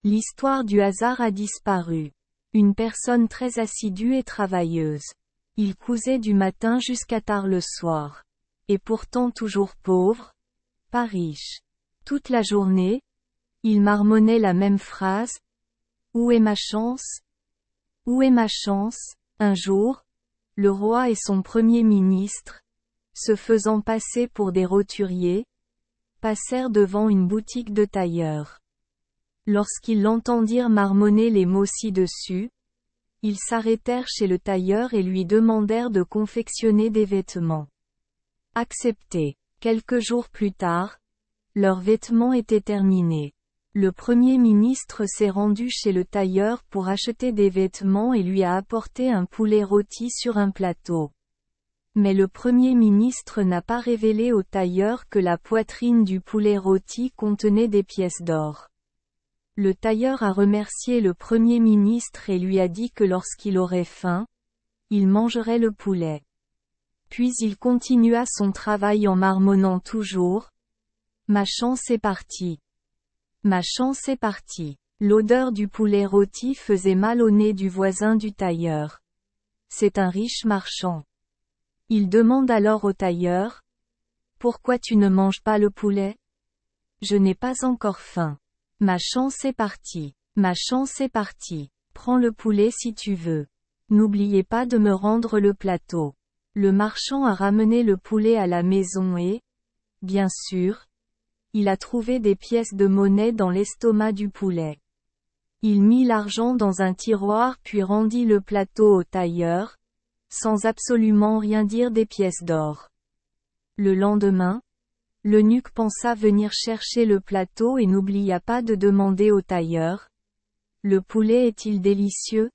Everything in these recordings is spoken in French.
L'histoire du hasard a disparu. Une personne très assidue et travailleuse. Il cousait du matin jusqu'à tard le soir. Et pourtant toujours pauvre, pas riche. Toute la journée, il marmonnait la même phrase. Où est ma chance? Où est ma chance? Un jour, le roi et son premier ministre, se faisant passer pour des roturiers, passèrent devant une boutique de tailleur. Lorsqu'ils l'entendirent marmonner les mots ci-dessus, ils s'arrêtèrent chez le tailleur et lui demandèrent de confectionner des vêtements. Accepté. Quelques jours plus tard, leurs vêtements étaient terminés. Le Premier ministre s'est rendu chez le tailleur pour acheter des vêtements et lui a apporté un poulet rôti sur un plateau. Mais le Premier ministre n'a pas révélé au tailleur que la poitrine du poulet rôti contenait des pièces d'or. Le tailleur a remercié le Premier ministre et lui a dit que lorsqu'il aurait faim, il mangerait le poulet. Puis il continua son travail en marmonnant toujours. Ma chance est partie. Ma chance est partie. L'odeur du poulet rôti faisait mal au nez du voisin du tailleur. C'est un riche marchand. Il demande alors au tailleur. Pourquoi tu ne manges pas le poulet? Je n'ai pas encore faim. Ma chance est partie. Ma chance est partie. Prends le poulet si tu veux. N'oubliez pas de me rendre le plateau. Le marchand a ramené le poulet à la maison et, bien sûr, il a trouvé des pièces de monnaie dans l'estomac du poulet. Il mit l'argent dans un tiroir puis rendit le plateau au tailleur, sans absolument rien dire des pièces d'or. Le lendemain, l'eunuque pensa venir chercher le plateau et n'oublia pas de demander au tailleur. Le poulet est-il délicieux?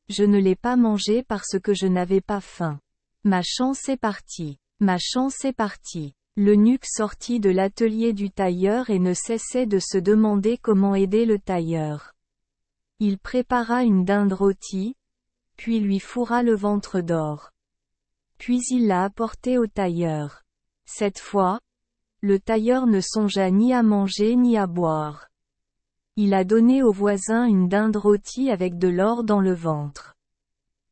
Je ne l'ai pas mangé parce que je n'avais pas faim. Ma chance est partie. Ma chance est partie. L'eunuque sortit de l'atelier du tailleur et ne cessait de se demander comment aider le tailleur. Il prépara une dinde rôtie, puis lui fourra le ventre d'or. Puis il l'a apporté au tailleur. Cette fois, le tailleur ne songea ni à manger ni à boire. Il a donné au voisin une dinde rôtie avec de l'or dans le ventre.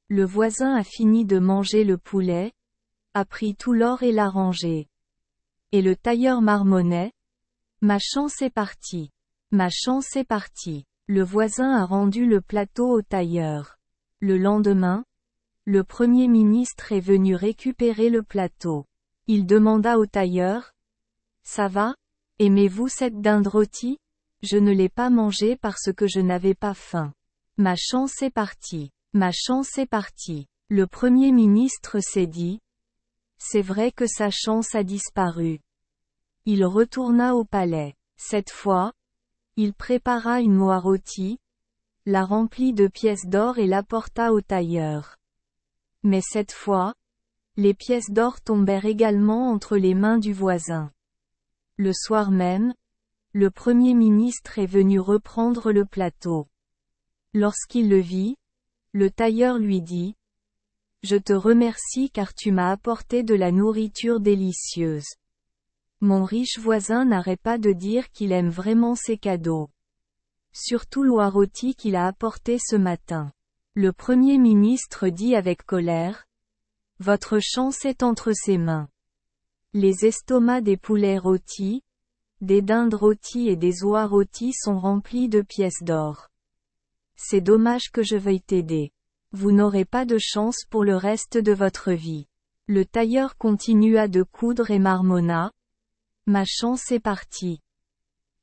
Le voisin a fini de manger le poulet, a pris tout l'or et l'a rangé. Et le tailleur marmonnait. Ma chance est partie. Ma chance est partie. Le voisin a rendu le plateau au tailleur. Le lendemain, le Premier ministre est venu récupérer le plateau. Il demanda au tailleur. Ça va? Aimez-vous cette dinde rôtie? Je ne l'ai pas mangée parce que je n'avais pas faim. Ma chance est partie. Ma chance est partie. Le Premier ministre s'est dit. C'est vrai que sa chance a disparu. Il retourna au palais. Cette fois, il prépara une noix rôtie, la remplit de pièces d'or et l'apporta au tailleur. Mais cette fois, les pièces d'or tombèrent également entre les mains du voisin. Le soir même, le Premier ministre est venu reprendre le plateau. Lorsqu'il le vit, le tailleur lui dit. Je te remercie car tu m'as apporté de la nourriture délicieuse. Mon riche voisin n'arrête pas de dire qu'il aime vraiment ces cadeaux. Surtout l'oie rôtie qu'il a apporté ce matin. Le Premier ministre dit avec colère. Votre chance est entre ses mains. Les estomacs des poulets rôtis, des dindes rôties et des oies rôties sont remplis de pièces d'or. C'est dommage que je veuille t'aider. Vous n'aurez pas de chance pour le reste de votre vie. Le tailleur continua de coudre et marmonna. Ma chance est partie.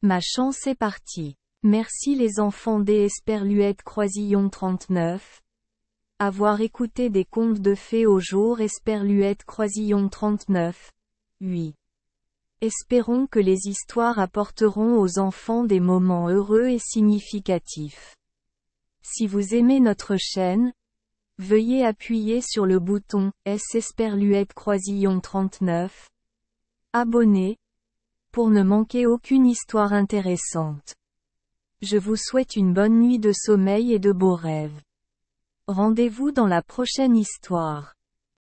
Ma chance est partie. Merci les enfants des Esperluette Croisillon 39. Avoir écouté des contes de fées au jour Esperluette Croisillon 39. 8. Espérons que les histoires apporteront aux enfants des moments heureux et significatifs. Si vous aimez notre chaîne, veuillez appuyer sur le bouton S Esperluette Croisillon 39. Abonner, pour ne manquer aucune histoire intéressante. Je vous souhaite une bonne nuit de sommeil et de beaux rêves. Rendez-vous dans la prochaine histoire.